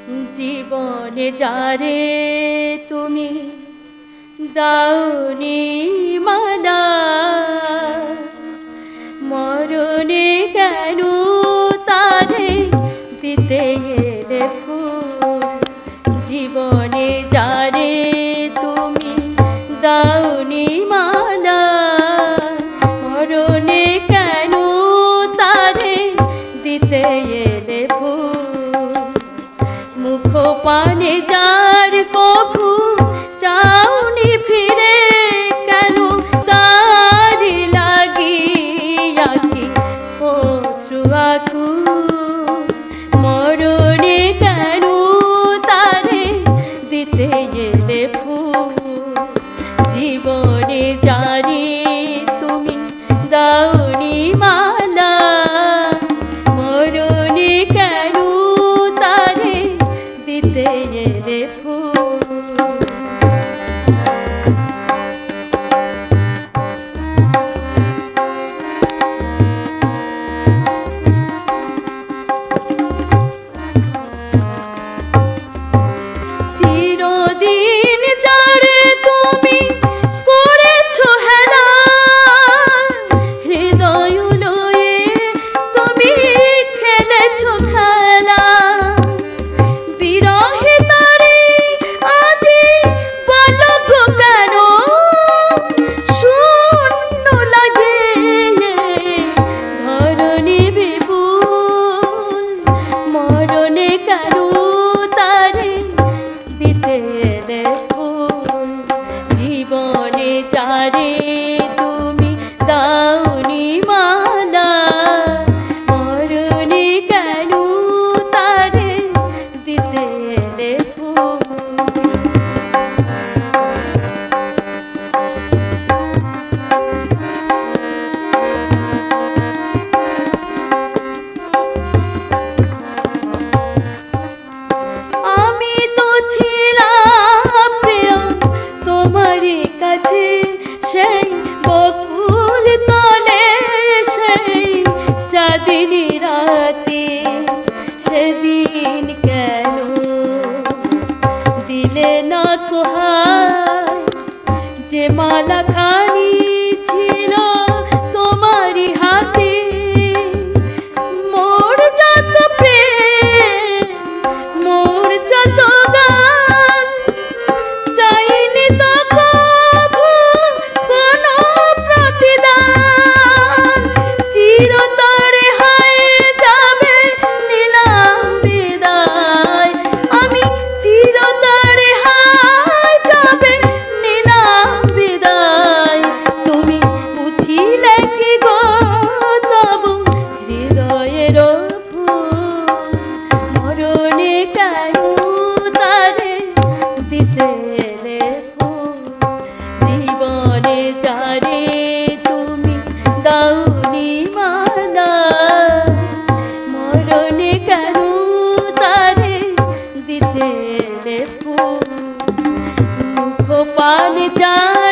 জীবনে যারে তুমি দাওনি মালা, মরণে কেন তারে দিতে এলে ফুল। জীবনে যারে তুমি দাওনি মালা, মরণে কেন তারে দিতে এলে ফুল। মুখ পানে যার কভু চাওনি ফিরে, কেন তারি লাগিয়া কি অশ্রু আকুল। মরণে কেন তারে দিতে এলে ফুল। জীবনে যারে তুমি দাওনি মালা, মরণে কেন তারে দিতে এলে ফুল। চিরদিন যারে তুমি করেছো হেলা, হৃদয় লয়ে তুমি খেলেছো খেলা। বিরহে তারে আজি বলো গো কেন, শূন্য লাগে ধরণী বিপুল। মরণে কেন তারে দিতে এলে ফুল। জীবনে যারে তুমি দাওনি মালা, মরণে কেন তারে দিতে এলে ফুল। আমি তো ছিলাম প্রিয় তোমারই কাছে, সেই বকুল তলে সেই চাঁদিনী রাতে। সেদিন কেন দিলে না কোহায়, যে মালা খানি ছিল তোমারই হাতে। মোর যত প্রেম, মোর যত গান, চাইনি তো কভু কোনো প্রতিদান। চিরতরে হায় যাবে নিলাম বিদায়, আমি চিরতরে হায় যাবে নিলাম বিদায়। তুমি বুঝিলে কি গো তবু হৃদয়ের ফুল। মরণে কেন তারে দিতে এলে ফুল। জীবনে যারে তুমি দাওনি মালা, মরণে কেন তারে দিতে এলে ফুল। মুখ পানে যার